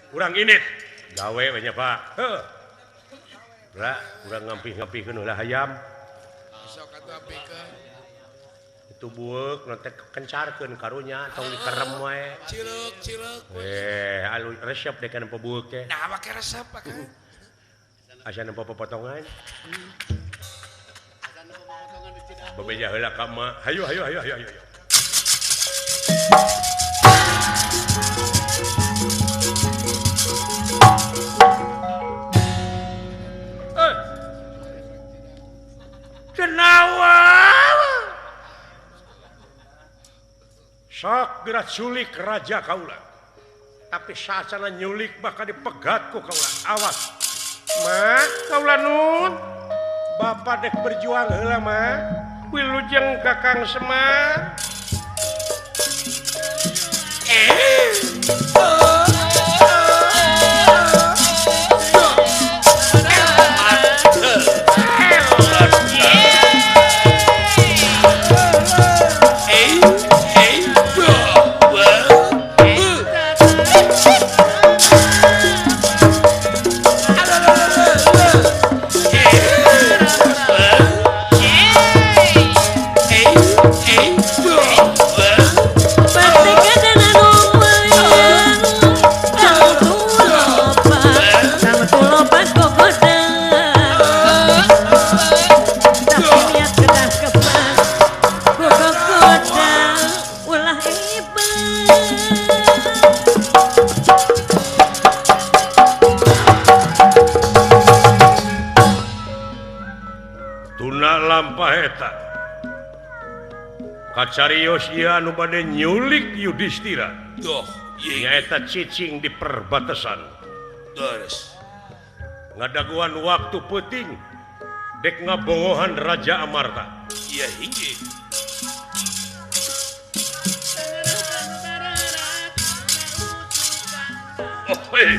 Kurang ini gawe banyak Pak kurang ngampi ulah ayam itu buek nanti kencarkeun karunya tong dikerem wae alus resep deh kan buek teh nah make resep Pak asa nempo potongan bebeja heula ka mah hayu Cenawa sok gerak culik raja kaula tapi saacana nyulik bakal dipegat ku kaula awas mah kaula nun bapak dek berjuang heula mah wilujeng kakang Semar Kacarios ieu anu bade nyulik Yudhistira. Duh, nyaeta cicing di perbatasan. Terus ngadaguan waktu peuting dek ngabongohan Raja Amarta. Iya hiji. Oh, hey.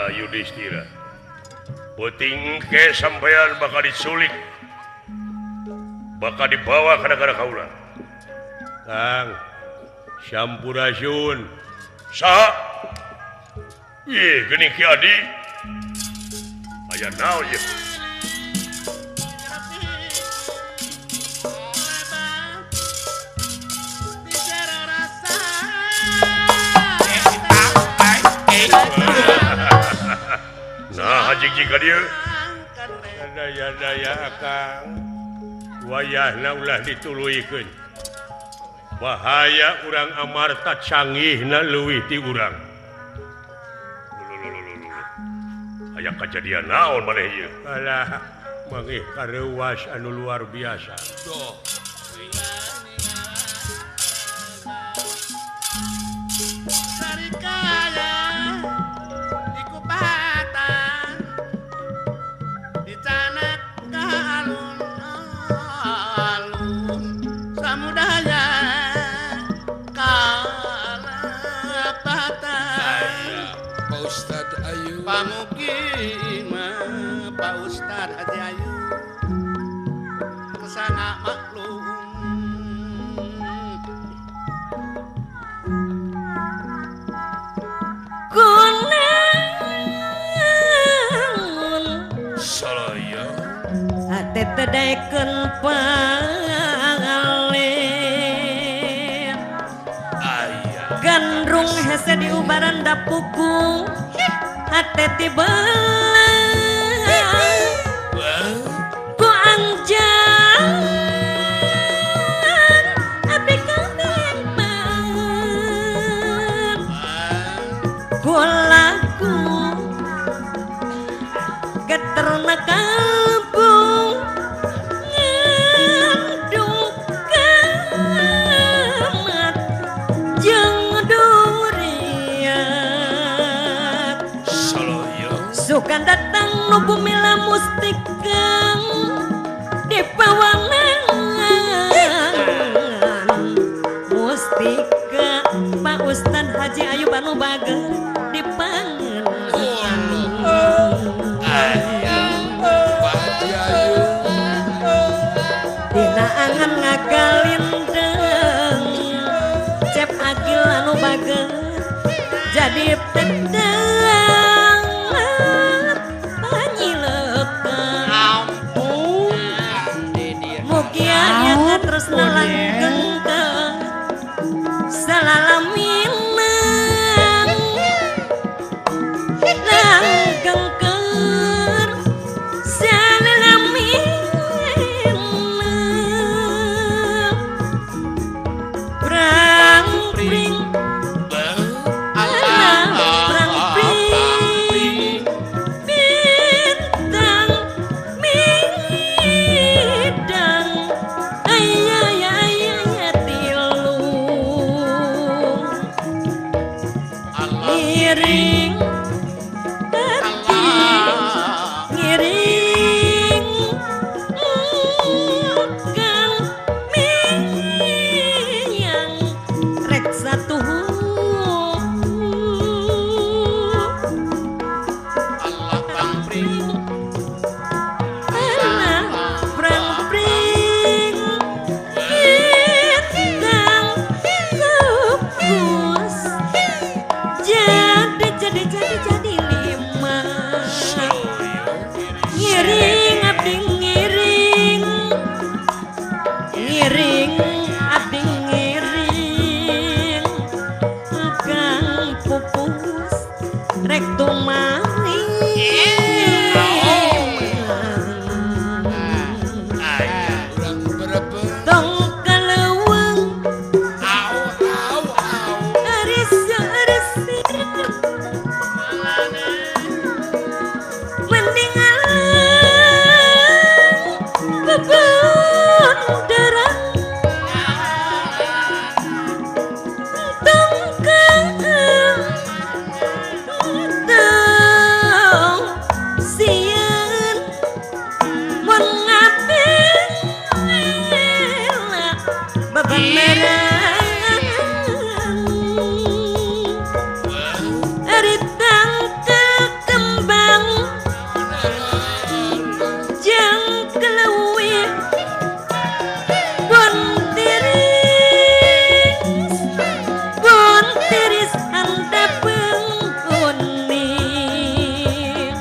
Yudhistira peuting ke sampean bakal diculik bakal dibawa ke negara kaula Kang Sampurasun saha ieu geuning Ki Adi aya naon ye nah hajing ka dieu daya Akang wayahna ulah dituluykeun bahaya urang Amarta canggihna leuwih ti urang aya kajadian naon maneh ieu alah mangih kareuwas anu luar biasa Duh Pak Ustad Haji Ayu kesana maklum kunaon salaya hate tedaekeun pangalih aya gandrung hese diubaran dapuku hate tiba ku anjang abdi kabeh banget ku laku geterna kampung ngandung kamat jeung durian salaya sukan datang nu bumi lamustikang di pawangan mustika Pak Ustad Haji Ayub anu bager di pangan dina angan ngagalindeng cep agil anu bager jadi pedang panyileukeun mugia nya terus nalanggeng salalaminang langgengkeun salalaminang prang pring prang pring bintang midang ayah tilu ngiring hati ngiring kang miyang rek satu prang pring bintang kupus jadi lima ngiring abdi ngiring ngiring abdi ngiring kang pupus rek tumari tong kaleuweung aris bebunderan tong sieun mun ngabela beban merah eritang kekembang jang keleuwih bon tiris handapeung kuning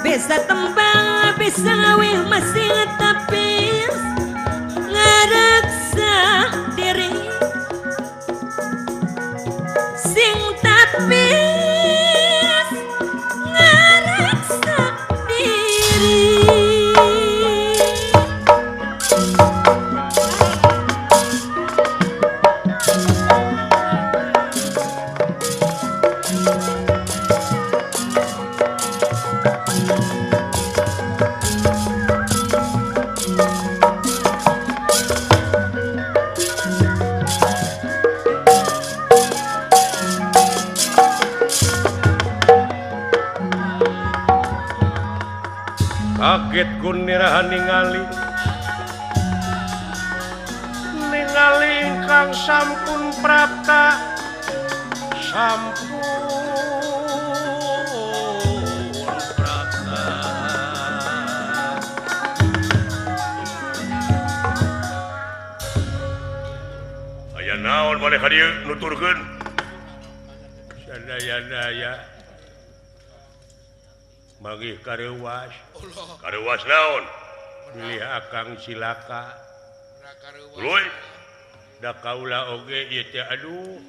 bisa tembang bisa ngawih masih tapis ngareksa diri sing tapis ngareksa diri kaget kunirahan ningali ingkang sampun prapta aya naon maneh ka dieu nuturkeun sadaya-daya magih kareuwas naon pilih akang cilaka Luy da kaula oge ieu teh aduh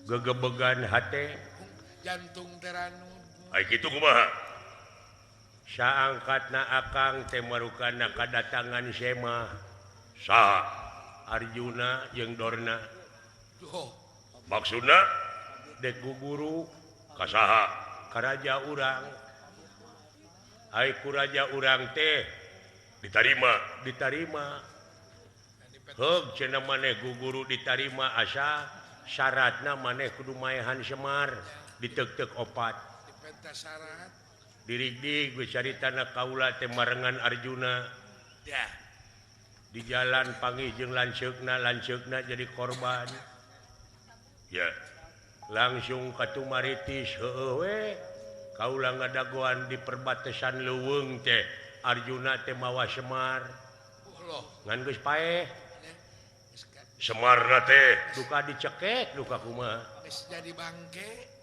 gegebegan hate jantung teranu ai kitu kumaha saangkatna akang teh marukana kadatangan Sema saha Arjuna jeung Dorna maksudna dek guguru ka saha ka raja urang ai ku raja urang teh ditarima heug cenah maneh guguru ditarima asa syaratna maneh kudu maehan Semar diteuk-teuk opat eta syarat. Dirig-dig gue cari tanah kaula teh marengan Arjuna. Dah. Di jalan panggih jeung lanceukna jadi korban. Ya. Langsung katumaritis heueuh we. Kaula ngadagoan di perbatasan leuweung teh. Arjuna teh mawa Semar. Allah. Ngan geus paeh. Geus ka- Semarna teh duka dicekek duka kumaha. geus jadi bangke.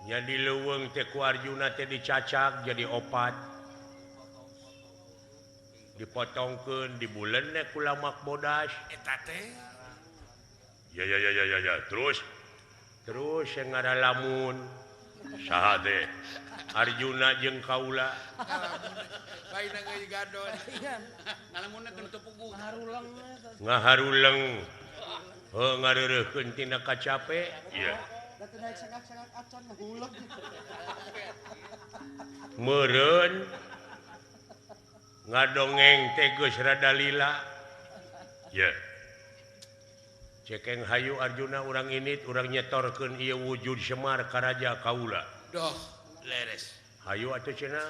Nya di leuweung teh ku Arjuna teh dicacak jadi opat. Dipotongkeun dibuleunna ku lamak bodas. Eta teh Ya. Terus yang ngaralamun saha teh Arjuna jeung kaula lain geus gadon. Ngalamunna kena tepugu. ngaharuleng ngareureuhkeun tina kacape. Ieu. Meureun ngadongeng teh geus rada lila. Ya. Cekeng hayu Arjuna urang init urang nyetorkeun ieu wujud Semar ka raja kaula. Doh, Leres. Hayu atuh cenah.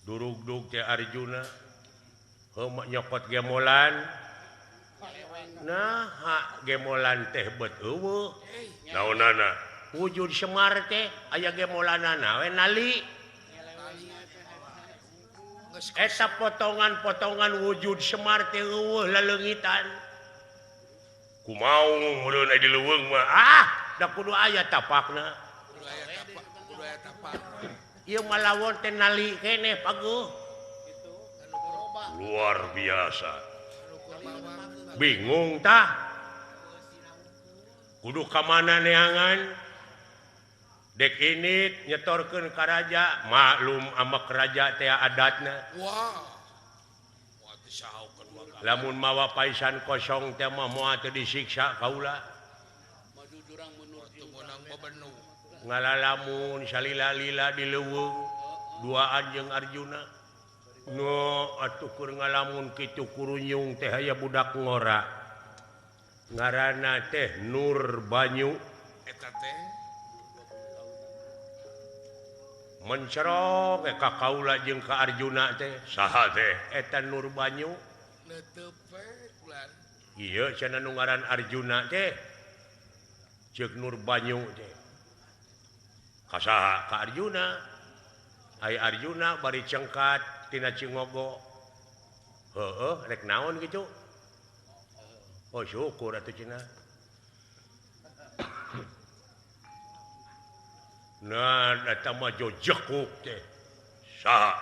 Durug-dug teh Arjuna. Heuh nyokot gemolan. Nah, gemolan teh beut eueuh. Naonana? Wujud Semar teh aya gemolanana we nali. geus Eta potongan-potongan wujud Semar teh eueuh laleungitan. Kumaha meureun di leuweung mah da kudu aya tapakna. kudu aya tapak. Ieu malawon teh nali keneh paguh. Luar biasa. Anu keur bawang. Bingung tah. Kudu ka mana neangan? Dek ini nyetorkeun ka raja, maklum ama raja teh adatna. Wah. Wah teh sahokeun wae. Lamun mawa paisan kosong teh mah moal teu disiksa kaula. Madu durang menurut Teu meunang babenu. Ngalalamun salila-lila di leuweung duaan jeung Arjuna. No atuh keur ngalamun kitu kurunyung teh aya budak ngora. Ngaranna teh Nur Banyu. Eta teh Mencerong ka kaula jeung ka Arjuna teh. Saha teh? Eta Nur Banyu. netepek bulan. Ieu cenah nu ngaran Arjuna teh. Ceuk Nur Banyu teh. Ka saha? Ka Arjuna. Ai Arjuna bari cengkat tina Cingogo. Heueuh, rek naon gitu? Oh, syukur atuh cenah. Nah, eta mah jojekuk teh. Saha?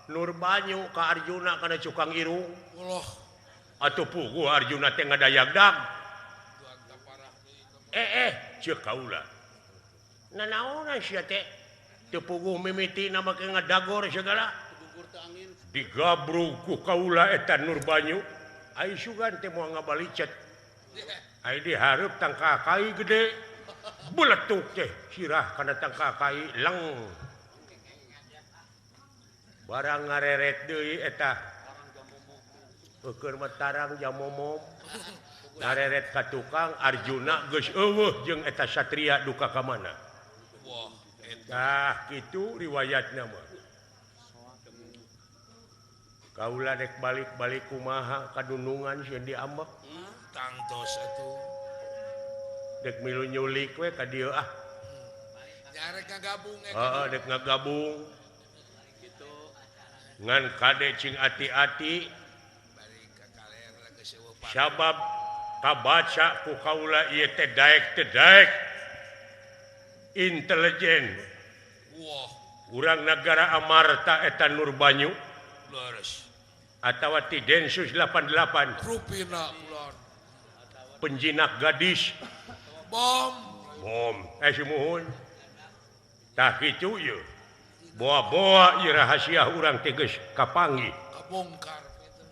Nur Banyu ka Arjuna kana cukang irung. Allah. Atuh puguh Arjuna teh ngadayagdag. Tuan taparah deui. Ceuk kaula. Nanaonan sia teh? Teu puguh mimitina make ngadagor segala. gugur teu angin. Digabrug ku kaula eta Nur Banyu. Ai sugan teh moal ngabalicet. Ai dihareup tangka kai gede. Beletuk teh sirah kana tangka kai leng. Barang ngareret deui eta. Keur matarang jamomom. Ngareret ka tukang Arjuna geus eueuh jeung eta satria duka ka mana. Wah, eta Nah, kitu riwayatna mah. Kaula dek balik-balik kumaha kadunungan sieun diambek. tangtos atuh. Dek milu nyulik we ka dieu Nyarek ngagabung dek ngagabung. Ngan kade cing ati-ati bari ka kaler geus eueuh pak. sabab kabaca ku kaula ieu teh daek intelijen. Wah, Urang negara Amarta eta Nur Banyu leres. atawa ti Densus 88 Rupina bulan. penjinak gadis. Bom. Bom, simuhun. Tah kitu ieu. Boa-boa ieu rahasia urang teh geus kapanggih, Kabongkar gitu.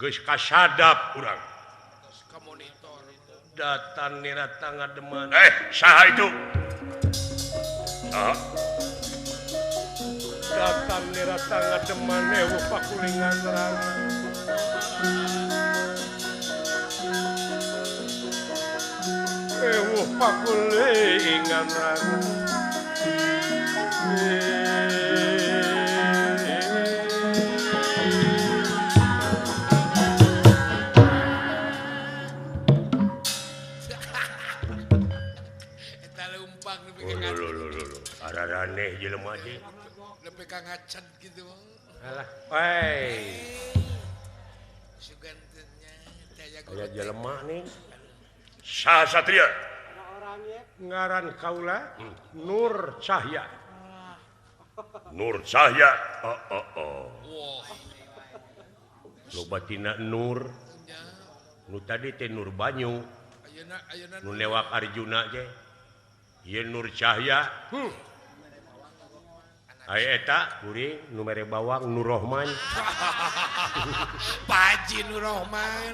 geus kasadap urang. Terus ka monitor. Datan nirata ngademan. Saha itu? Saha? Datan nirata ngademan eueuh pakulingan nerang. Eueuh pakulingan dengan raga. Eta leumpang nepi Oh, ka lo. Ada aneh jelema aja. nepi ka ngacan gitu. Alah, woi. Sugantennya daya Aya jelema nih. Saha satria? Ngaran kaula Nur Cahya. Nur Cahya. Loba tina Nur. Nu tadi teh Nur Banyu. Ayeuna Nu lewak Arjuna ge. Ieu Nur Cahya. Aya eta kuring nu mere bawang Nur Rohman. Paji Nur Rahman.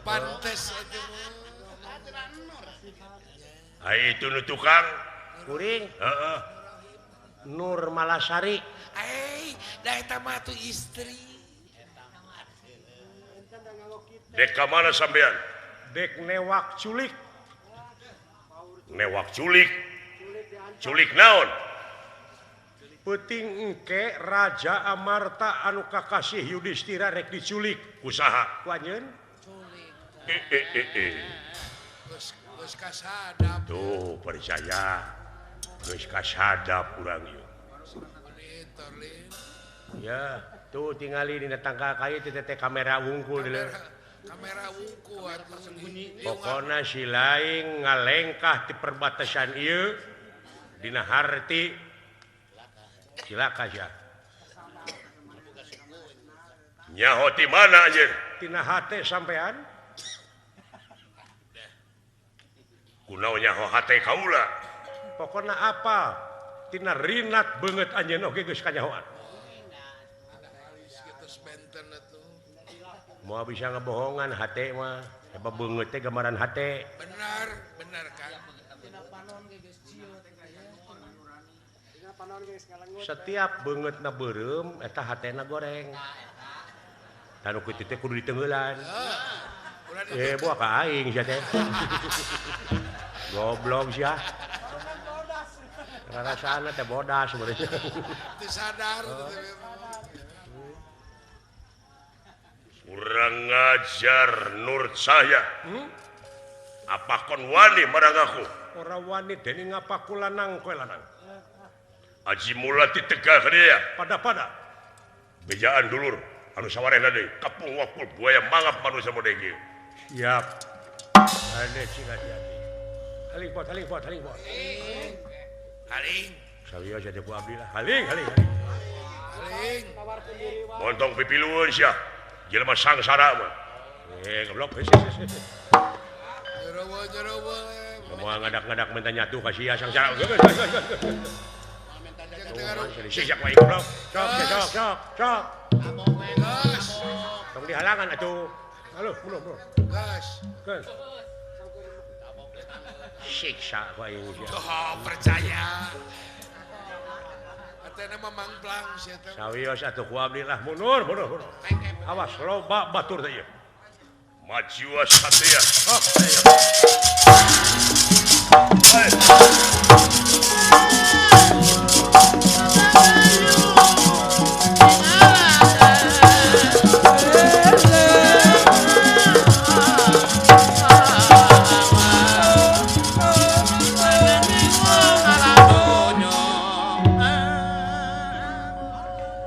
Pantes aja. Ai itu nu tukang. Kuring Heeh. Nur Malasari. Da eta mah tuh istri. Dek ka mana sampean? Dek newak culik. Newak culik. Culik naon? Peuting engke Raja Amarta anu kakasih Yudhistira rek diculik. Usaha. Ku anjeun Geus kasadap. tuh percaya. Geus kasadap urang ieu. Torlin. Ya, tuh tingali dina tangka kayu teh teh kamera wungkul dulu. Kamera wungku atuh sembunyi. Pokona si laing ngalengkah di perbatasan ieu dina harti cilaka sia. Nyaho ti mana anjeun? Tina hate sampean Kunaon nyaho hate kaula? pokona apa tina rinat beungeut anjeun oge geus kanyahoan. Kitu benten atuh. Moal bisa ngebohongan hate mah apa beungeut teh gambaran hate. Benar kan. Setiap beungeutna beureum eta hatena goreng. Tanu kitu teh kudu ditenggeulan. Buah ka aing sia teh. Goblok sia. Rasana teh bodas sebenarnya. Teu sadar. Kurang ngajar Nur Cahya. Apa kon wani marang aku? Ora wani dening ngapaku lanang koe lanang. Aji mula ditegah ka dia. Pada-pada. Bejaan dulur anu sawarehna deui. Kapung wakul buaya mangap manusia mode kieu. Siap. Ade cing hati-hati. Haling pot. Haling. Sawios jadi ku abdi lah. Haling. Haling. Montong pipilueun sia. Jelema sangsara mah. Goblok. Jerowo. Moal ngadak-ngadak minta nyatu ka sia sangsara. Sisak wae goblok. Sok. Gas. Tong dihalangan atuh. Halo, bro. Gas. Geus. Siksa wae sia. Oh, percaya. Atena mamang plang sia teh. Sawios atuh ku abdi lah. Mundur. Awas loba batur teh ieu. Maju satria. Sok.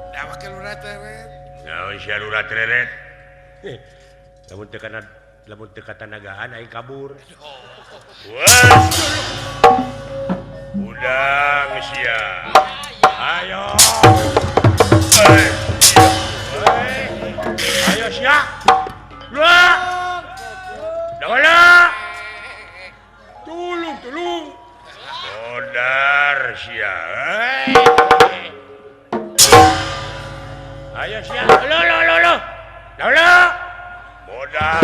Da wakil urang teret. Naon sia lurah treret? Lamun teu katanagaan aing kabur. Wah. Udang sia. Ayo. Hei. Ayo sia. Lah. Dawala. Tulung. Modar sia. Ayo sia. Lo. Dawala. Modar.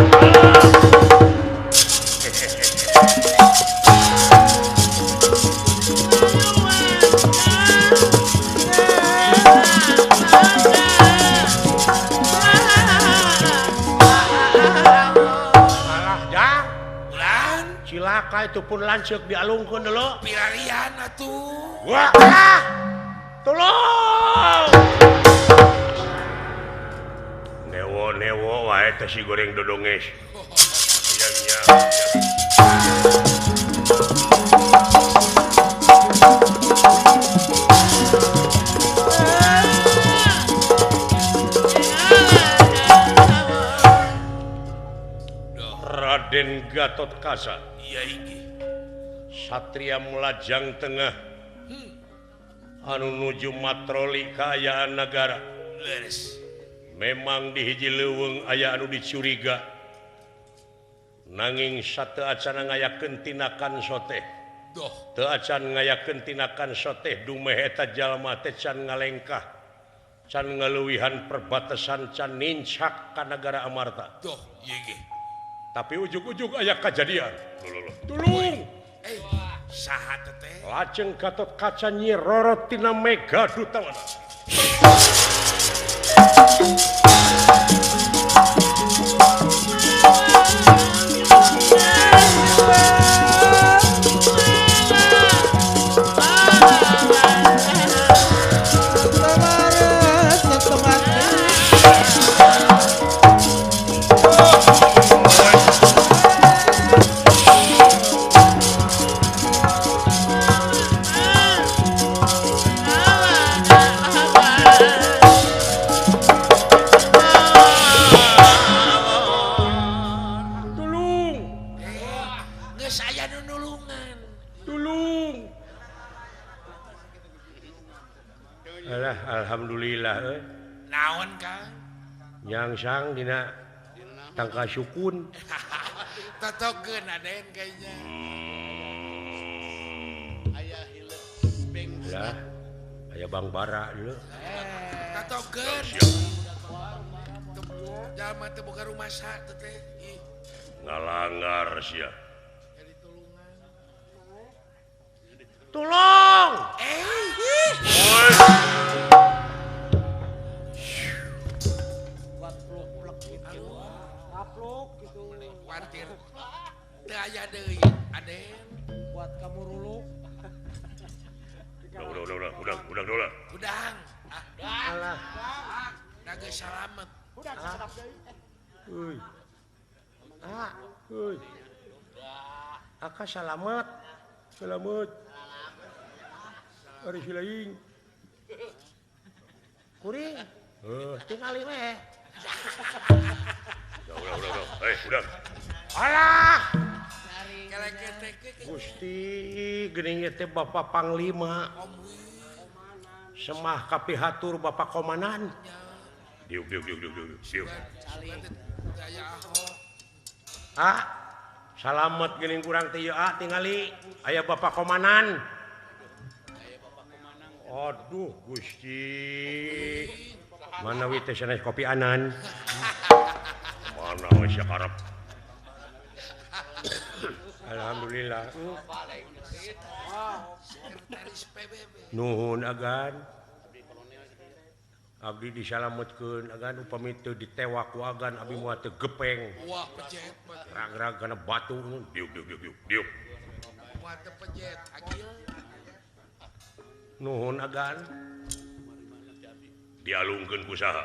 Salah jang. Ulan. Cilaka itu pun lancuk dialungkeun dulu. Pilarian atuh. Wah, tolong. Newo wae teh si goreng dodonges. Iya. Raden Gatot Kaca. Iya iki. Satria Mulajang Tengah. Anu nuju matroli kaayaan negara. Leres. Memang di hiji leuweung aya anu dicuriga. Nanging sateu acan ngayakeun tinakan soteh. Doh. Teu acan ngayakeun tinakan soteh dumeh eta jalma teh can ngalengkah. Can ngaleuwihan perbatasan can nincak ka negara Amarta. Doh, iya ge. Tapi ujug-ujug aya kajadian. Tulung. Saha teh? Lajeng Gatot Kaca Nyi Roro tina Mega Dutamana. Geus aya nu nulungan. Tulung. Alah, alhamdulillah Naon, Kang? nyangsang dina tangka sukun. Totogeun Aden kayaknya. Aya hileuk beng Lah, aya Bang Bara dulu. Totogeun. Jalma teu boga rumah sakit teh. Ih, Ngalangar sia. jadi tulungan. Tulung. Kuatir. Teu aya deui, Aden. buat kamu rulu Udah. Udang. Alah. Da geus salamet. Euy. Euy. Aka salamet. Salamet. Ari silaing. Kuring. Tingali we. Udah. Alah. Kelek-kelek. Gusti geuning teh Bapak Panglima. Semah kapihatur Bapak Komandan. Diuk. Daya Ahok. Salamet geuning kurang teh ieu tingali aya Bapak Komandan. Aduh Gusti. Mana wi teh sanes kopi anan. Mana we sakarep. Alhamdulillah. Sekretaris PBB. Nuhun agan. Abdi disalametkeun agan upami teu ditewak ku agan abdi moal teu gepeng. Wah, pejet. Rag-rag kana batu. Diuk. Wah, teu pejet. Agil. Nuhun agan. Dialungkeun ku saha?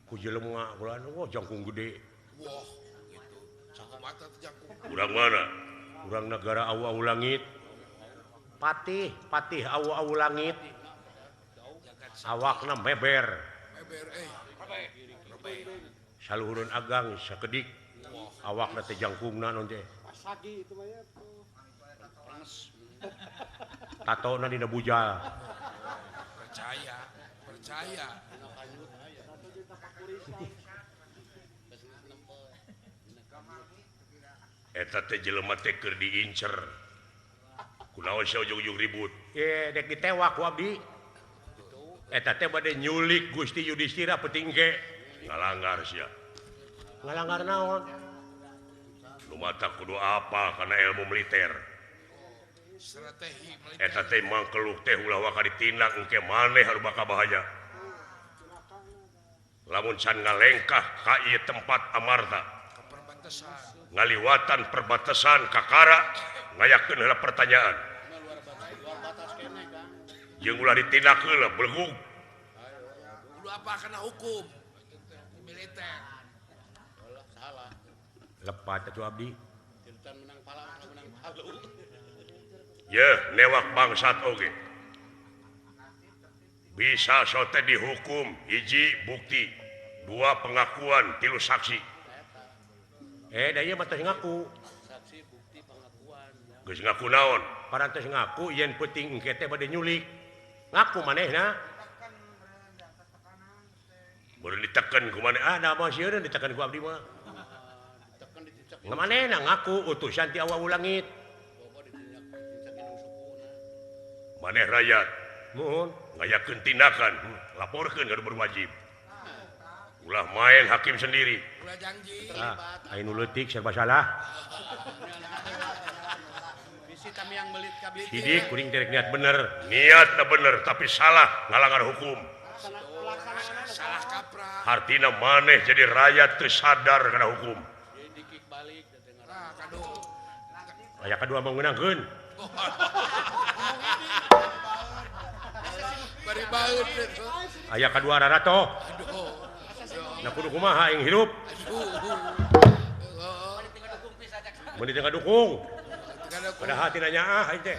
Ku jelema kulaan jangkung gede. Wah, gitu. Cakup mata teh jangkung. Urang mana? Urang negara awu-awu langit. Patih awu-awu langit. Awakna beber. Beber, Saluhureun agang sakedik. Awakna teh jangkungna non teh. sagi itu mah ya Tatona dina bujal. Percaya. Eta teh jelema teh keur diincer. Kunaon sia ujug-ujug ribut? Dek ditewak ku abdi. Eta teh bade nyulik Gusti Yudhistira petingge. Ngalanggar sia. Ngalanggar naon? Lumata kudu apa kana ilmu militer. Strategi militer. Eta teh mangkeluk teh ulah waka ditindak engke maneh haru baka bahaya. Lamun can ngalengkah ka ieu tempat Amarta, Perbatasan. ngaliwatan perbatasan Kakara, ngayakeun heula pertanyaan luar batas kene Kang. jeung ulah ditindak heula belgug. Kudu apa kena hukum militer. Ulah salah. Lepat atuh abdi. Tintan menang pala menang palu. Ye newak bangsat oge bisa sote dihukum hiji bukti 2 pengakuan 3 saksi Da ieu mah teh ngaku. Saksi bukti pengakuan. geus ngaku naon Parantos ngaku yen peuting engke teh bade nyulik. Ngaku manehna. baru diteken ku maneh Da mah sieun ditekan ku abdi mah. Tekan dicicak Ngamanehna ngaku utusan ti awaul langit. bobo dicicak indung sukuna. maneh rakyat Nuhun. ngayakeun tindakan laporkeun ka berwajib ulah main hakim sendiri. Ulah janji. Aya nu leutik serba salah. Bisi kami yang belit ka belit. Sidik kuring teh niat bener. Niatna bener tapi salah ngalangan hukum. Salah kaprah. Artina maneh jadi rakyat teu sadar kana hukum. Jadi dikik balik dan dengar. Nah, kado. Aya kadua mah ngeunangkeun. Bari baeud. Aya kadua rarato. Aduh. Na kudu kumaha aing hirup. Mun ditengah dukung. Pada hati nanya aing teh.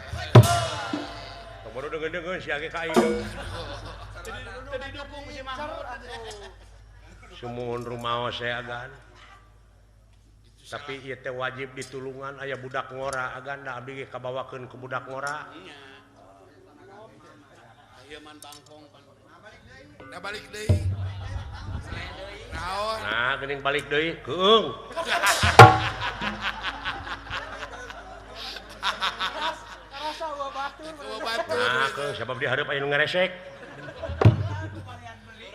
Baru dengeun-dengeun si age ka aing. Tadi dukung si Mahmud. Sumuhun rumaos saya agan. Tapi ieu teh wajib ditulungan aya budak ngora agan da abdi ge kabawakeun ku budak ngora. Ieu man bangkong pan. Nah balik deui. Naon? Nah, geuning balik deui keung. Bawa batur. Nah, keung sabab di hareup aya nu ngaresek.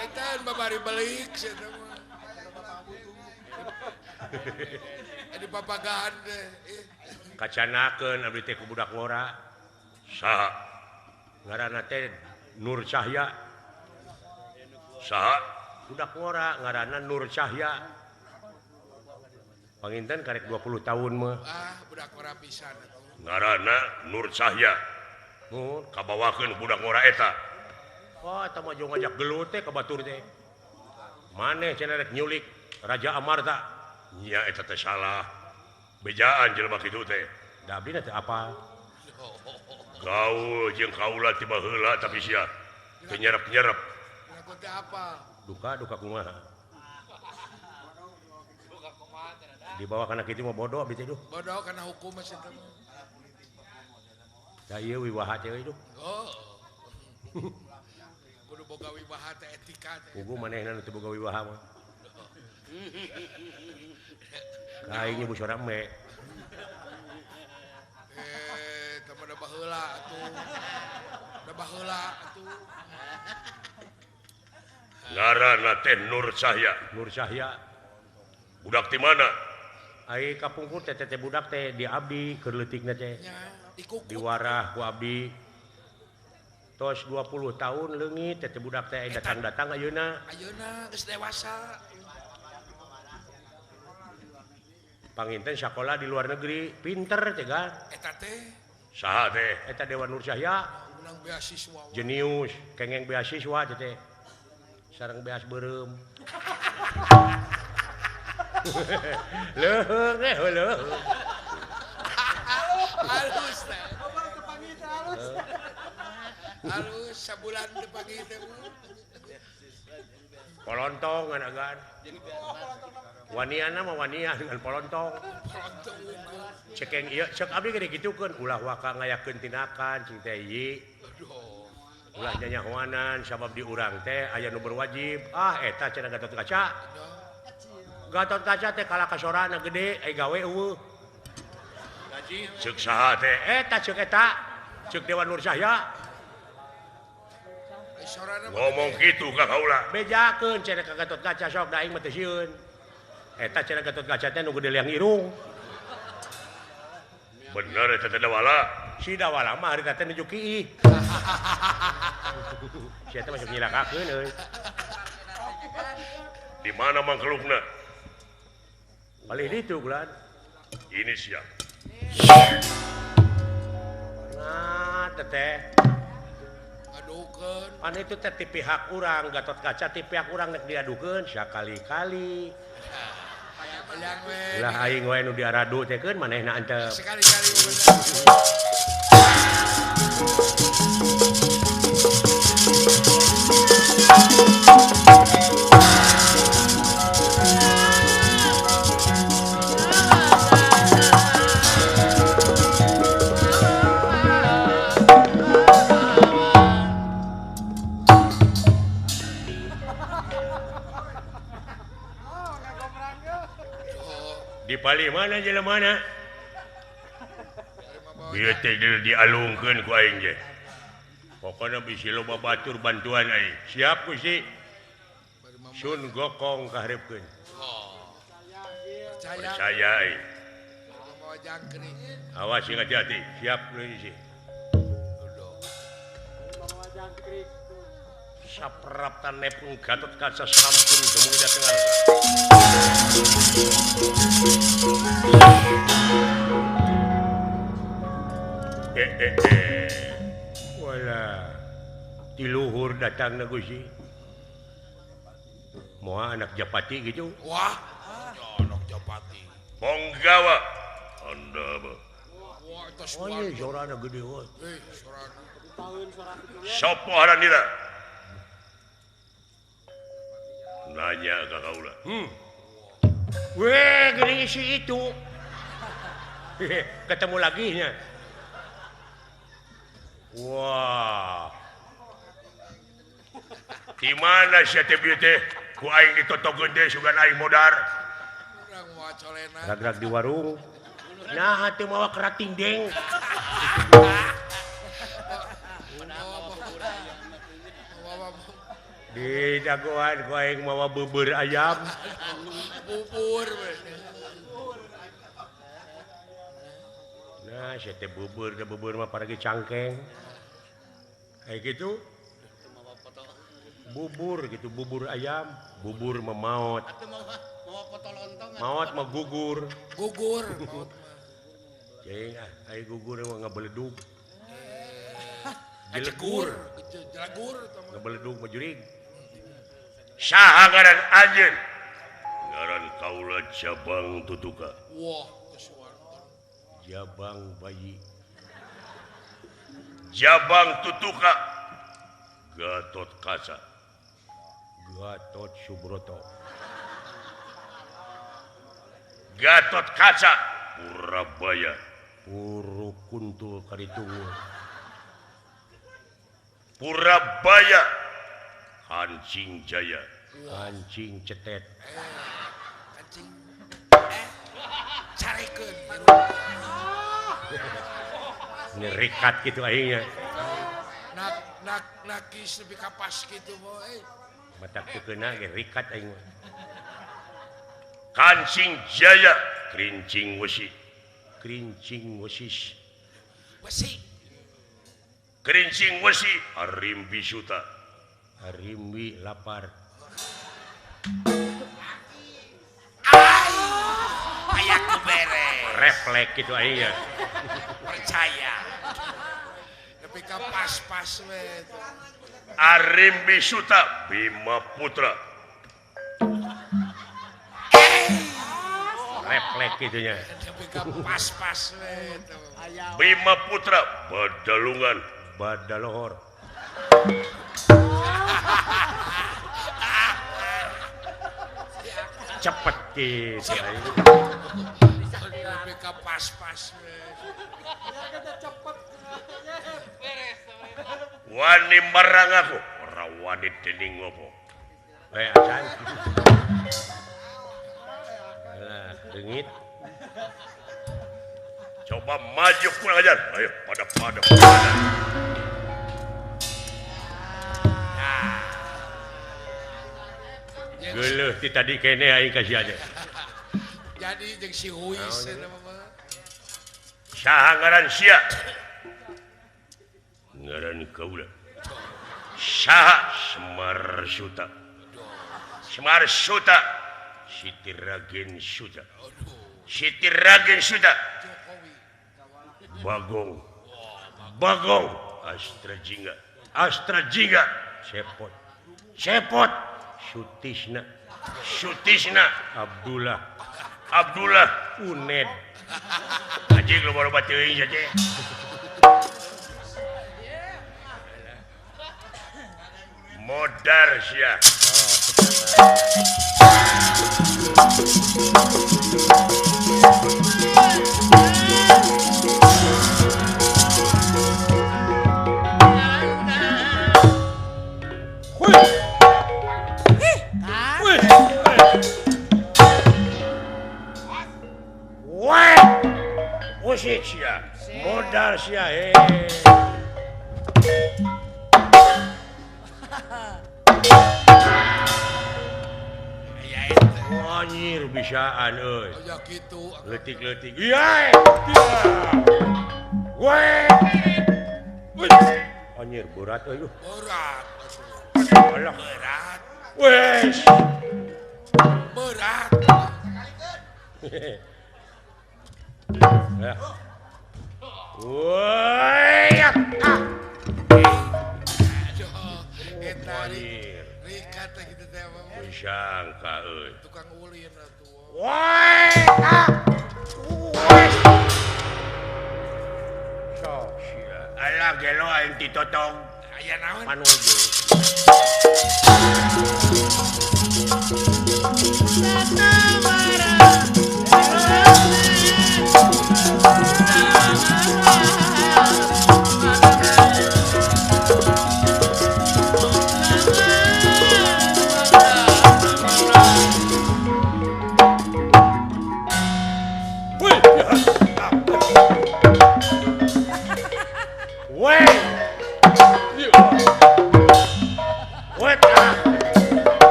Etan babari balik cenah mah. Di papagaan deh. Kacanakeun abdi teh ku budak ngora. Saha? Ngaranna teh Nur Cahya. Saha? Budak ngora ngaranna Nur Cahya. Panginten karek 20 tahun mah. Ah, budak ora pisan atuh. Ngaranna Nur Cahya. Mun Kabawakeun budak ngora eta. wah eta mah jong ngajak gelut teh ka batur teh. Maneh cenah rek nyulik Raja Amarta. Nya eta teh salah. Bejaan jelema kitu teh. Da abdi teh apa? Gaul jeung kaula tiba heula tapi sia teu nyerep-nyerep. Aku teh apa? Duka kumaha? Dibawa kana kitu mah bodoh abdi teh duh. Bodoh karena hukum masih temu. Da ieu wiwaha teh duh. Oh. Kudu boga wibaha teh etika teh. Pugu manehna nu teu boga wiwaha mah. Kaing ibu sora me. Temen da baheula atuh. Da baheula atuh. Ngaranna teh Nur Cahya. Nur Cahya. Budak di mana? Ai kapungkur teh teh budak teh di abdi keur leutikna teh. Nya dikukut. Diwarah ku abdi. Tos 20 tahun leungit teh budak teh datang-datang ayeuna. Ayeuna geus dewasa. Panginten sakola di luar negeri, pinter teh kan. Eta teh Saha teh? Eta Dewa Nur Cahya, menang beasiswa. jenius, kengeng beasiswa teh. Sareng beas beureum. Leuheung leuheung. Halus teh. Halus sabulan teu pagi teh. Polontong anagan. Waniana mah waniah dengan polontong. Pronto unggul. Cekeng ieu cek abdi gede gitukeun ulah waka ngayakeun tindakan cing teh ieu. Aduh. Ulah nyanyahoanan sabab di urang teh aya nu berwajib. Ah eta cenah Gatot Kaca. Gatot Kaca teh kala kasorana gede ai gawe eueuh. Gaji Ceuk saha teh? Eta ceuk eta. Ceuk Dewa Nur Cahya. Sorana Ngomong kitu ka kaula. Bejakeun cenah ka Gatot Kaca sok da aing mah teu sieun. Eta cenah Gatot Kaca teh nu gede liang irung. Bener eta teh dawala. Si dawala mah harita teh nuju kiih. Sia teh masuk nyilakakeun euy. Di mana mangkelukna? Palih ditu Glan. Ini siap. teteh Adukeun. pan itu teh ti pihak urang Gatot Kaca ti pihak urang nek diadukeun sakali-kali Bayang we. lah aing we nu diaradu teh keun manehna antep Sekali-kali di pali mana jelemana ieu teh dialungkeun ku aing ge pokona bisi loba batur bantuan aing siap Gusti sun gokong kaharepkeun percaya. percaya aing Bawa jangkrik. awas sing hati-hati siap lu isi saprap tanepun Gatot Kaca sampun dumugi dateng wala tiluhur datang Gusti moal anak Japati gitu Wah. Anak Japati. Ponggawa anda mah Wah, itu oh iya suara. suarana gede we Suara. sopo haranira nanya ka kaula weh gini si itu ketemu lagi nya wah di mana sia teh bieu teh ku aing ditotokeun teh sugan aing modar Urang mau colena. gerak di warung nah teu mawa kerating deng di dagoan ku aing mawa bubur ayam Bubur we. nah sia teh bubur mah paragi cangkeng kayak gitu Mau foto. bubur gitu bubur ayam bubur memaot Atuh mau foto lontong. maot mah gugur Gugur. cing ai gugur mah ngabeledug Jelegur. Jelegur. ngabeledug mah jurig saha ngaran anjeun ngaran kaula Jabang Tutuka Wah, itu suara. jabang bayi Jabang Tutuka Gatot Kaca Gatot Subroto Gatot Kaca Purabaya Puru Kuntul Karitungu Purabaya Hancing Jaya Kancing Cetet Kancing. Carikeun. ini rikat gitu aingnya Nakis lebih kapas gitu boy. matak teu keuna ge rikat aing mah. Kancing Jaya Krincing Wesi Krincing Wesis Besi. Krincing Wesi Arimbi Suta Harimbi lapar Kayak beres. refleks gitu aingnya Percaya. Lebih kapas-pas we. Arimbi Suta Bima Putra refleks gitunya Lebih kapas-pas we. Bima Putra Badalungan badalohor cepet gitu aing Lebih kapas-pas we. Wani marang aku ora wani dening ngopo acan alah dengit coba maju kurang ajar ayo pada geuleuh ti tadi kene aing kasih aja Jadi jeung si Huis eta mah. saha ngaran sia ngaran kaula saha Semar Suta Semar Suta Siti Ragen Suta Siti Ragen Suta Jokowi. Bagong Bagong Astra Jingga Sepot Sutisna Abdullah Uned anjing lu baru baca teuing saja modar sia musik sia modal sia anjir bisaan euy aja gitu letik-letik iya anjir berat euy berat alah berat wes berat ya woi eta anjir Rika teh gitu teh sangka euy tukang ulin atuh woi sok sia alah gelo aing ditotong aya naon panuju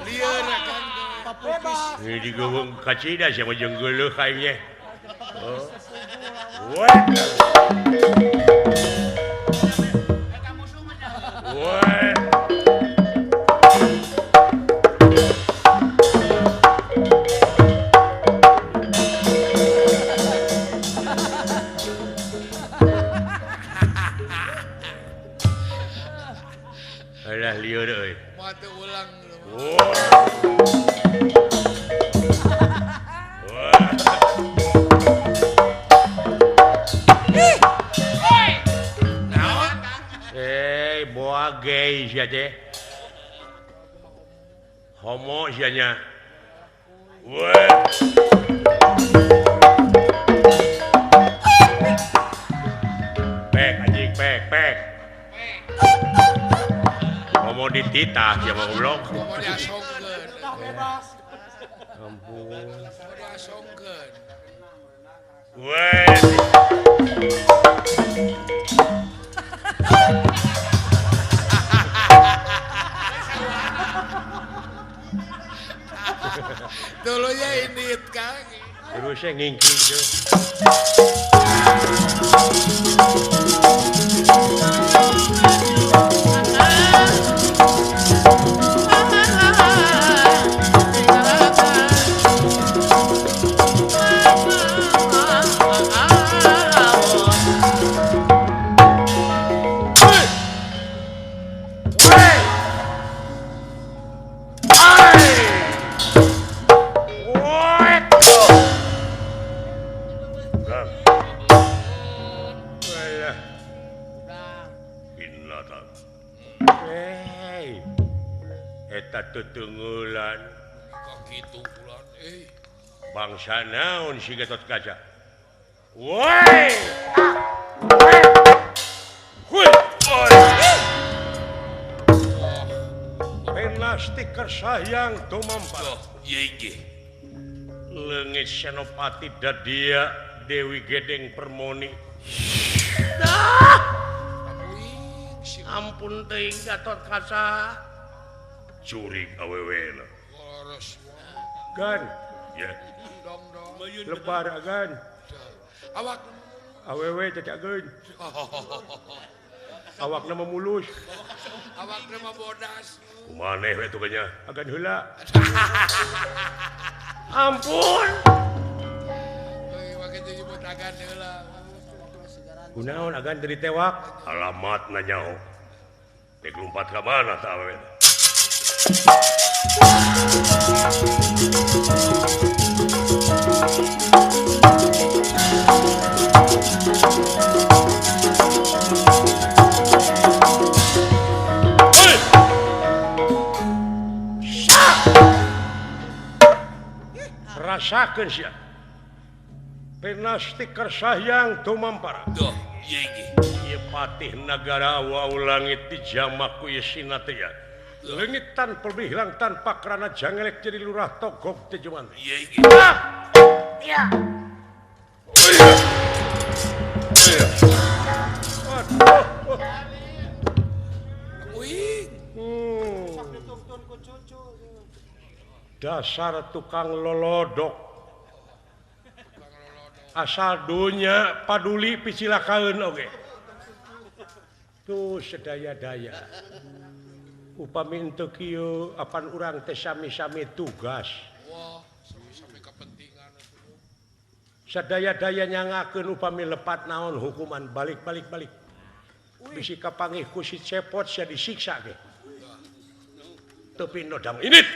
lieur kan ini digeuweung kacida sama jeung geuleuh kayaknya alah lieur euy moal teu ulang lu boa gay sia teh homo sia nya pek anjing pek homo dititah sia mah ulok mau diasongkeun ampun mau diasongkeun dulunya ini kang terusnya ngingking tuh tetunggulan kok gitu bulan bangsa naon si Gatot Kaca woi penasti kersayang tumampa leungit Senopati Dadia Dewi Gedeng Permoni ampun teuing Gatot Kaca curig awewena gan Ya. Dong. lebar agan Awak. awewe cacageun awak nama mulus Awak nama bodas. Kumaneh we tukanya. agan heula ampun Euy, make disebut agan heula. kunaon agan dari tewak Alamat nanyaho. Dek lompat ka mana tah awewe? rasakeun sia penastik kersayang tumampara Duh, ieu ge. ieu patih nagara wau langit dijamak ku ieu sinatea leungitan pelbihlang tanpa kerana jangelek jadi lurah togog teh juman Ieu ge. Ya. Waduh. Wih, Dasar tukang lolodok asal dunya paduli picilakaeun oge tuh sedaya-daya upami teu kieu apan urang teh sami-sami tugas wah, sampai kepentingan atuh. sadaya-daya nyangakeun upami lepat naon hukuman balik bisi kapanggih ku si cepot sia disiksa ge teu pindo dam init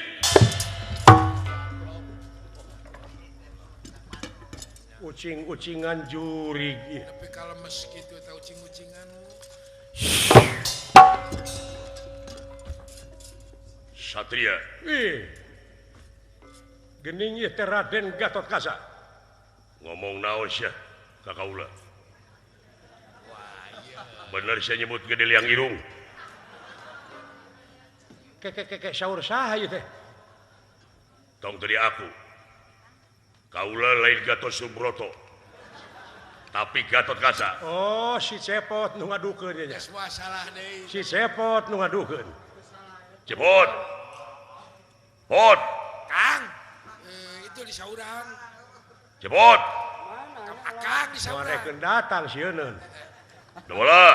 ucing-ucingan jurig ieu. Tapi kalau meski itu tahu ucing-ucingan. Satria. Ih. Geuning ieu teh Raden Gatotkaca. Ngomong naon sia ka kaula? Bener sia nyebut gede liang irung. Kek saur saha ieu teh? Tong tadi aku. Kaula lain Gatot Subroto. Tapi Gatotkaca. Oh, si Cepot nu ngadukeun ieu nya. Geus moal salah deui. Si Cepot nu ngadukeun. Cepot. Pot. Kang, itu di saurang. Cepot. Akang di saurang. Warekeun datang sieun. Daula.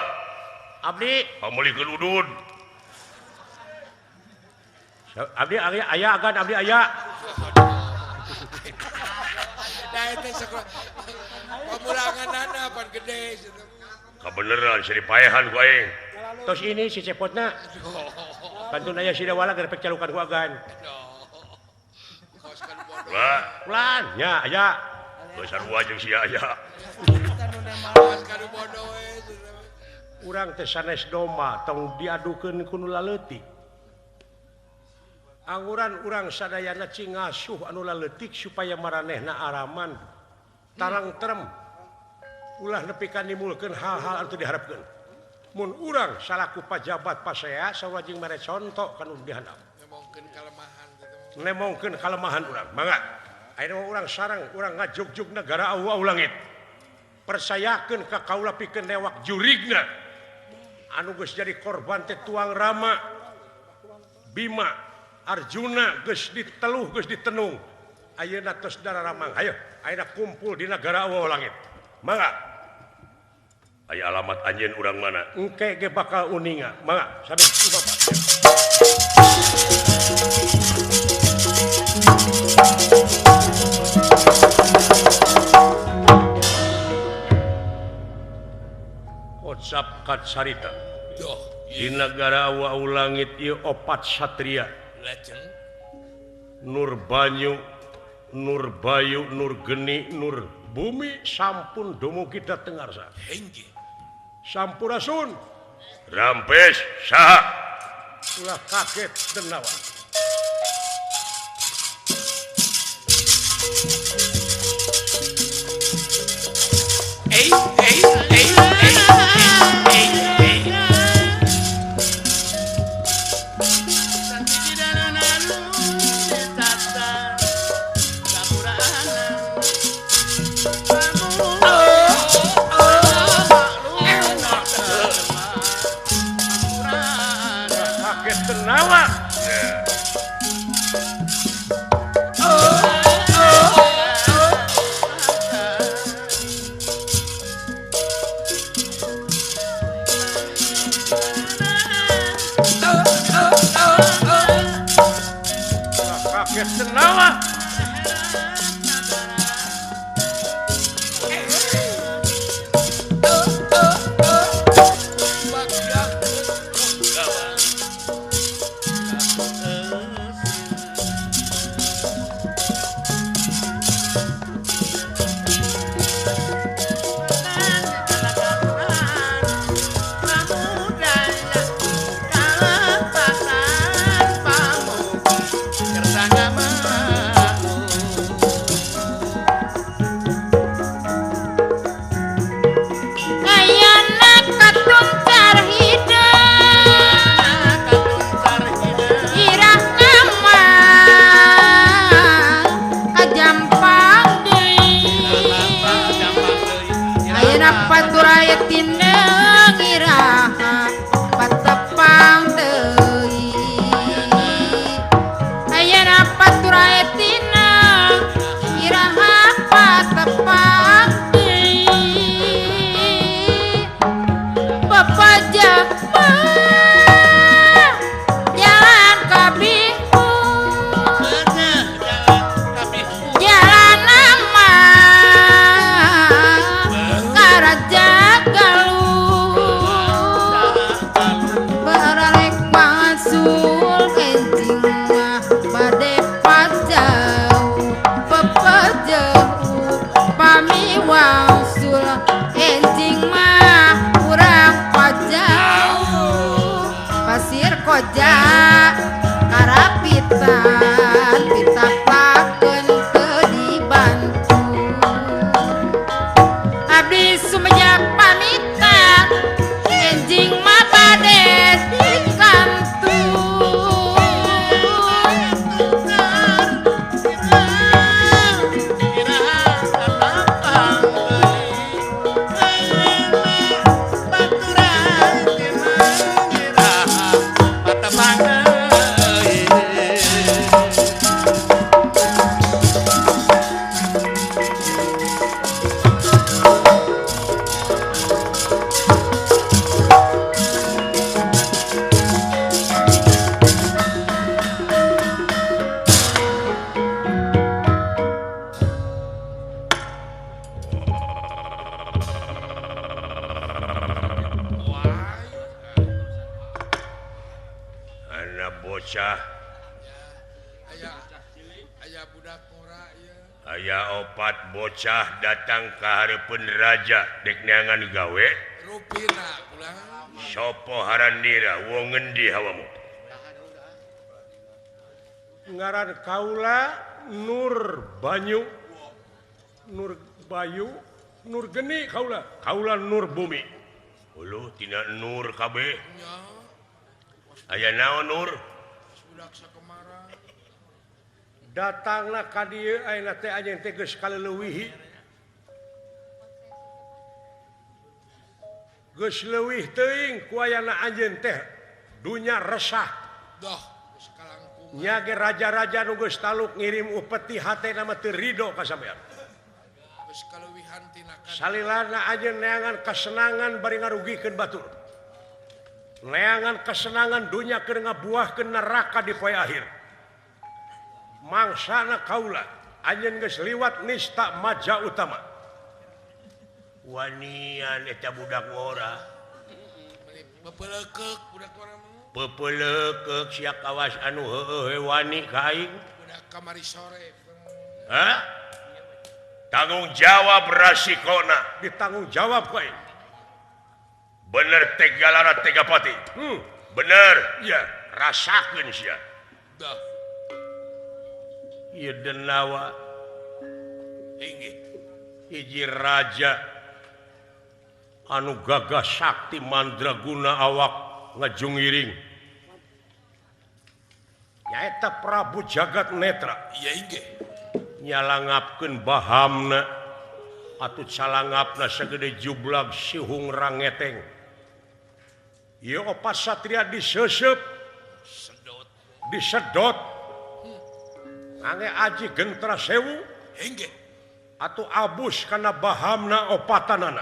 Abdi, Pamulikeun udud. abdi aya agan abdi aya. Nah, itu sekolah. Pemulangan pan gede. Kabeneran sia dipaehan ku aing. Tos ini si Cepotna. Kantun aya si Dewala gerepek calukan ku agan. Lah, Ulan, nya aya. geus sarua jeung sia aya. Pas kadu bodoh we. Urang teh sanes domba tong diadukeun ku nu laleutik. Anguran urang sadayana cingasuh anu laleutik supaya maranehna araman. Tarang terem. Ulah nepi ka nimulkeun hal-hal anu diharapkeun. Mun urang salaku pajabat pasea sawajing mere conto kanu dihandap. Nemongkeun kalemahan gitu. Nemongkeun kalemahan urang. Mangga. Ayeuna urang sareng urang ngajugjug negara au langit. Persayakeun ka kaula pikeun newak jurigna. Anu geus jadi korban teh tuang Rama. Bima, Arjuna geus diteluh geus ditenung. Ayeuna tos dararamang. Hayo, ayeuna kumpul di negara au langit. Mangga. Aya alamat anjeun urang mana? Engke ge bakal uninga. Mangga, sabe Bapak. Kocap kat sarita. Duh, Di negara wau langit ieu opat satria. legend. Nur banyu, nur bayu, nur geni, nur bumi sampun dumugi dateng ngarsa. Hengge. Sampurasun Rampes saha? ulah kaget denawa. Kaget denawa. Ayana katuncar hidang irah nama kajampang deui Ayana paturaya tindeung iraha patepang deui Ayana paturaya tindeung iraha patepang deui Bapaja jalan kabingung jalan nama Karaja Galuh bararek masul kencing mah bade pajau pepejeuh pami wangsul kencing mah urang pajau pasir koja karapitan pitapakeun teu dibantu abdi sumejak pamitan enjing mah bade dikantun anak bocah Aya budak ngora ieu. aya opat bocah datang ke hareupeun raja dek neangan gawe Rupina pulang. sopo harandira wong ngendi hawamu ngaran kaula Nur Banyu Nur Bayu Nur Geni kaula Nur Bumi ulu tina nur kabeh Nya aya naon nur budak sakemarang. datangna ka dieu ayeuna teh anjeun teh geus kaleuwih geus leuwih teuing ku ayana anjeun teh dunya resah Dah geus kalangkung. nya ge raja-raja nu geus taluk ngirim upeti hatena mah teu rido ka sampean Geus kaleuwihan tina kana. salilana anjeun neangan kasenangan bari ngarugikeun batur neangan kesenangan dunya keur ngabuahkeun neraka di poe akhir mangsana kaula anjeun geus liwat nista maja utama wanian eta budak ngora Balik bepeuleukek budak urang mah. pepeleuk sia kawas anu heueuh wani ka aing Budak kamari sore. hah tanggung jawab rasikona ditanggung jawab ku aing bener tega lara tega pati bener ya rasakeun sia Dah ieu denawa inggih. hiji raja anu gagah sakti mandraguna awak ngajungiring nyaeta Prabu Jagat Netra Iya inggih. nyalangapkeun bahamna atut salangapna sagede jublag sihung rangeteng ieu opat satria disesep Sedot. disedot ange aji gentra sewu Inggih. atau abus karena bahamna opatanana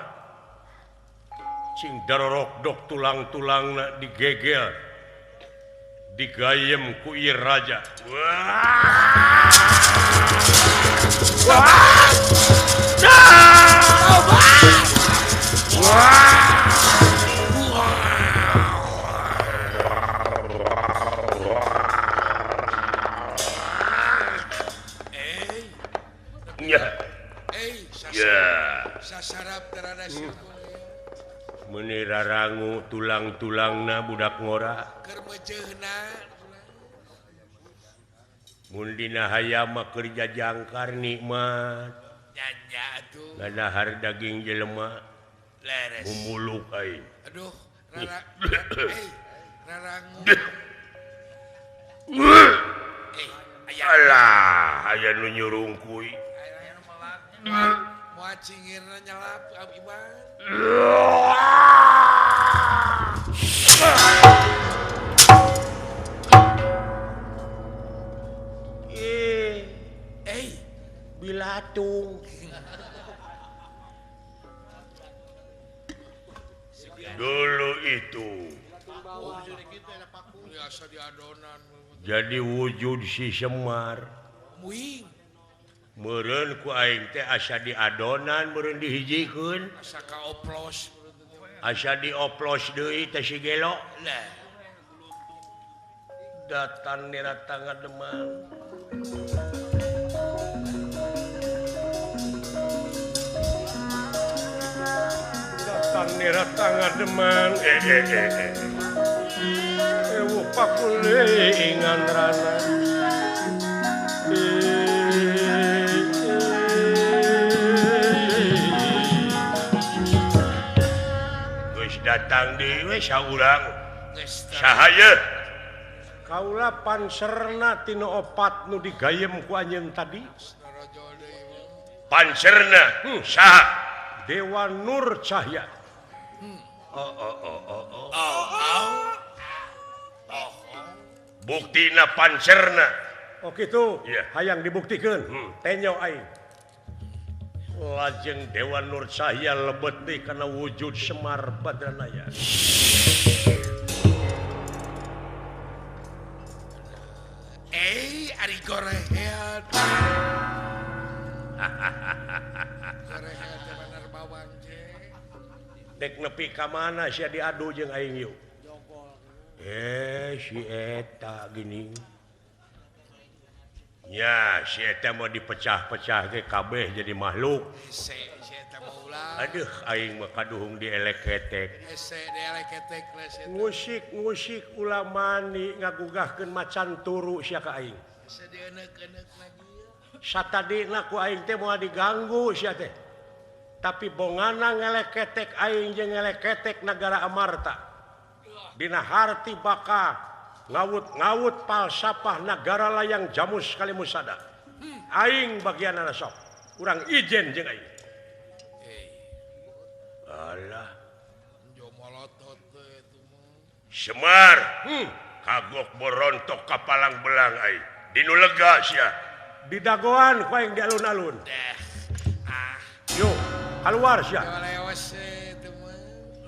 cing darorok dok tulang-tulangna digegel digayem ku ieu raja Ya. Sasarap terada menirarangu tulang-tulangna budak ngora kermejehna mundina hayama kerja jangkar nikmat nyanya tuh ngadahar daging jelema leres mumuluk aing aduh rarangu Alah aya nu nyurungkuy mau cingirna nyalap Iban bilatung dulu itu biasa di adonan jadi wujud si Semar muing meureun ku aing teh asa di adonan meureun dihijikeun asa kaoplos asa dioplos deui teh si Gelo lah datan nira tangga demang datan nira tangga demang ewu pakule ingan rana geus datang deui saurang sahaya kaula panserna tina opat nu digayem ku anjeun tadi panserna saha Dewa Nur Cahya buktina panserna oh gitu hayang dibuktikan tenyo aing lajeng Dewa Nur Cahya lebet deui kana wujud Semar Badranaya ari gorehead gorehead bener bawang dek nepi ka mana sia diadu jeung aing yuk si eta gini ya si eta mau dipecah-pecah ge kabeh jadi makhluk si eta mau ulah aduh aing mah kaduhung dielek ketek dielek ketek musik ulama ni ngagugahkeun macan turu sia ka aing sedeuneuk-euneuk lagi satadina ku aing teh moal diganggu sia teh tapi bongana ngelek ketek aing jeung ngelek ketek Nagara Amarta dina harti baka ngawut-ngawut falsafah Nagara Layang Jamus Kalimusada aing bagianna sok urang ijen jeung aing alah jomolotot itu Semar kagok borontok ka palang belang aing dinu lega sia di dagoan ku aing di alun-alun yo keluar sia lewas itu mah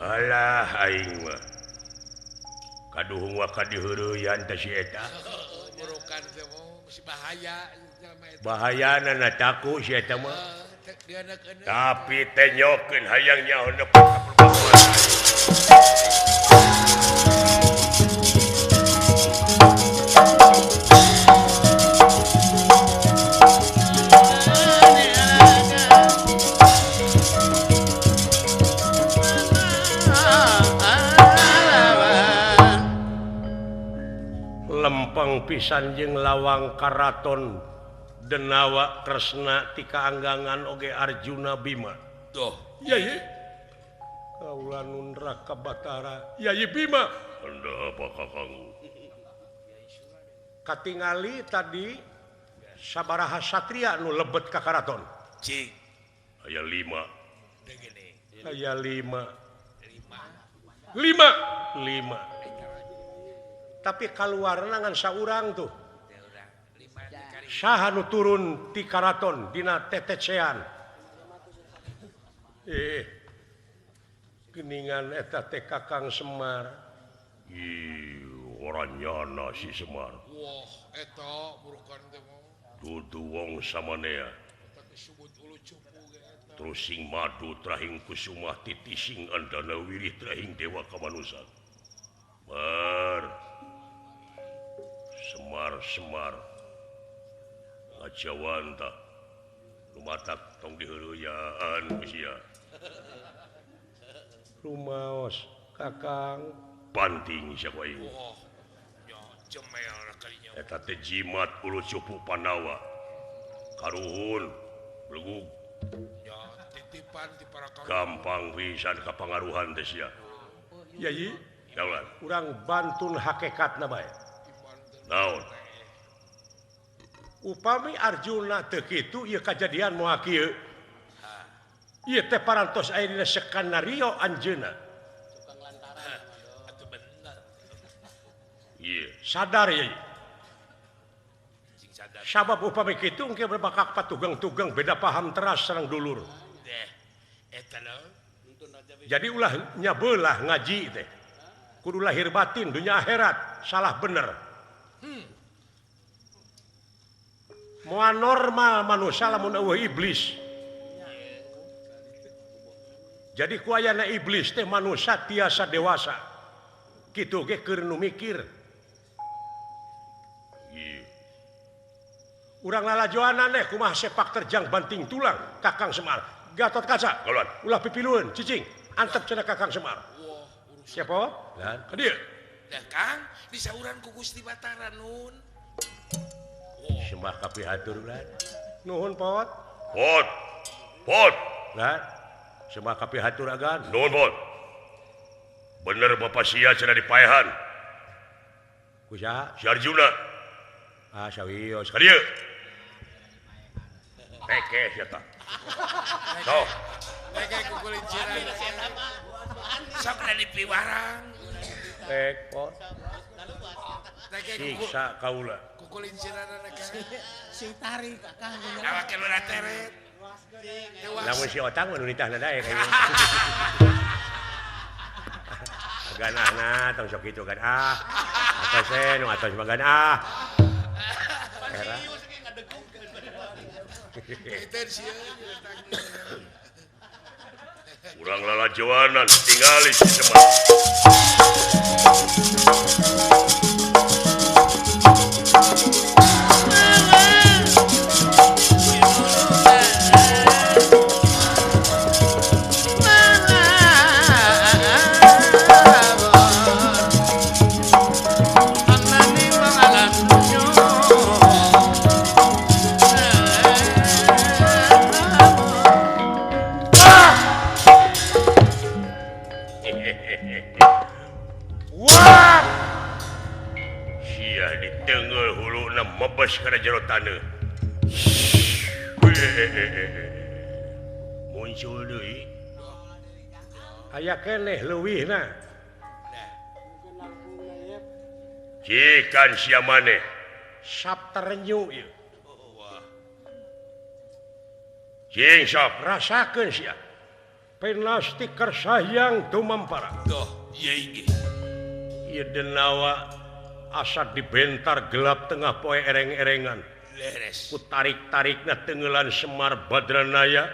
alah aing mah kaduhung wa kadiheureuyan teh si eta burukan teh si bahaya bahayana na taku si eta mah dieuneuk-euneuk tapi teh nyokeun hayang nyaho nepi ka perbuatan lempeng pisan jeung lawang karaton denawa Kresna tika anggangan oge Arjuna Bima tuh Yai kaula nun Raka Batara Yai Bima anda apa kakang katingali tadi sabaraha satria nu lebet ka karaton cik aya 5 degene aya 5 tapi kaluarna ngan saurang tuh saha nu turun ti karaton dina tetecean geningan eta teh Kakang Semar orangnyana si Semar wah eta burukan teh mah dudu wong samanea eta disebut ulu cupu ge eta terus sing madu trahing kusumah titising andana wirih trahing dewa kamanusan Semar ngajawanta nu tumatak tong diheuleuyan sia rumaos kakang banting sia ku aing Oh, ya jemel kalinya. eta teh jimat ulu cupu Pandawa karuhun belegug Ya titipan ti para kaum. gampang pisan kapangaruhan teh sia Yai kaulan urang bantun hakikatna bae naon upami Arjuna teu kitu ieu kajadian moal kieu ieu teh parantos aya dina skenario anjeunna Atuh bener. ieu sadar Yai Sing sadar sabab upami kitu engke berbakak patugang-tugang beda paham teras sareng dulur deh. Eta lo. jadi ulah nyabelah ngaji teh kudu lahir batin dunia akhirat salah bener moal normal manusia lamun eueuh iblis jadi ku ayana iblis teh manusia tiasa dewasa kitu ge keur nu mikir ieu urang lalajoanan teh kumaha sepak terjang banting tulang Kakang Semar Gatot Kaca kaulan ulah pipilueun cicing antep cenah Kakang Semar siapa lan ka dieu Dah Kang, disauran ku Gusti Batara nun. sembah ka pihatur lan nuhun pot pot lan sembah ka pihatur agan nuhun pot bener bapak sia cenah dipaehan kusaha si Arjuna sawios ka dieu peke sia tah sok Kayak ku kulinciran. Sok na dipiwarang. pek pot Kayak siksa kaula ku kulinciran anak Si tarik kakang. awak ke luna teret. lamun si otang nu nitahna dae kayaknya ganahna tong sok kitu kan atos nu atos magan era Itu sih. urang lalajoanan tingali si Semar wah sia ditenggel huluna mebes kana jero taneuh muncul deui aya keneh leuwihna cikan sia maneh sapterenyu ieu cing sok rasakeun sia penasti kersayang tumampara Tuh, iya ini. ieu denawa asa dibentar gelap tengah poe ereng-erengan Leres. ku tarik-tarikna tenggelan Semar Badranaya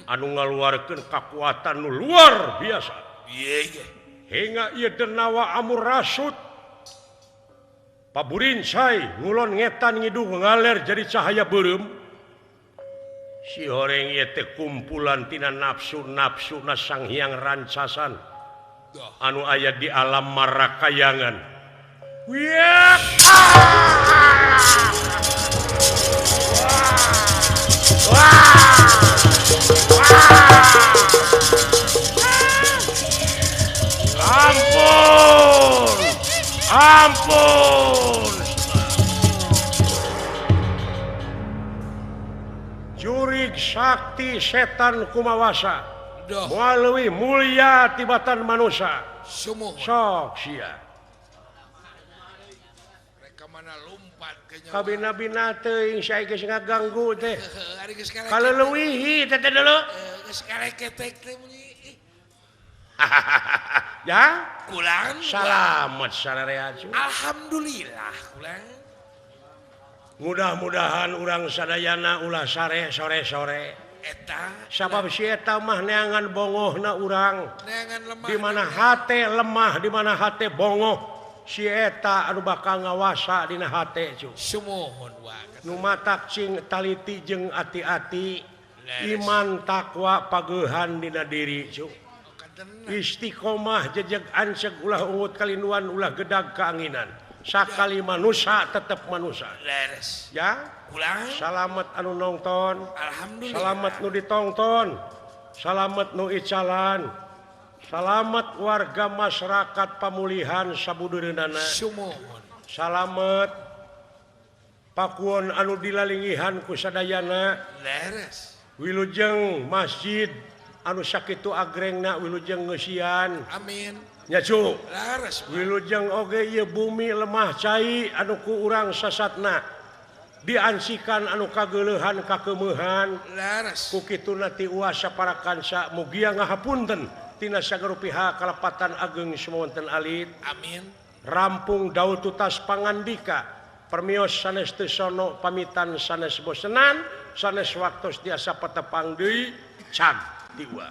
anu ngaluarkeun kakuatan nu luar biasa Iya ini. hingga ieu denawa amur rasut paburinsai ngulon ngetan ngidung ngaler jadi cahaya beureum si horeng ieu teh kumpulan tina nafsu-nafsuna Sang Hyang Rancasan anu aya di alam marakayangan wiak ampun jurig sakti setan kumawasa Dah, melalui mulia tibatan manusia semua. sok sia Mereka mana lompat ke nyawa. kabina-bina teuing saya geus ngaganggu teh Hari ke sekarang. kaleuwih teh dulu Sekarang ketek teh muni. ya Kulang. selamat sararea Alhamdulillah kulang. mudah-mudahan urang sadayana ulah sare sore-sore Eta. sabab si eta mah neangan bongohna urang Neangan lemah. di mana hate lemah di mana hate bongoh si eta anu bakal ngawasa dina hate cu Sumuhun wae. nu matak cing taliti jeung ati-ati Leres. iman takwa pagehan dina diri cu Kadena. istiqomah jejeg anceg ulah ungut kalinduan ulah gedag keanginan sakali manusia tetap manusia Leres. ya Ulang. salamet anu nonton Alhamdulillah. salamet nu ditonton salamet nu icalan salamet warga masyarakat pamulihan sabudureunana Sumuhun. salamet pakuon anu dilalingihan ku sadayana Leres. wilujeng masjid anu sakitu agrengna wilujeng ngeusian Amin. nya cu Leres. wilujeng oge ieu bumi lemah cai anu ku urang sasatna diansikan anu kageuleuhan kakeumehan Leres. ku kituna ti uas saparakansa mugia ngahapunten tina sagaro pihak kalapatan ageng semonten alit Amin. rampung daud tutas pangandika permios sanes teu sono pamitan sanes bosenan sanes waktos tiasa patepang deui cag diwa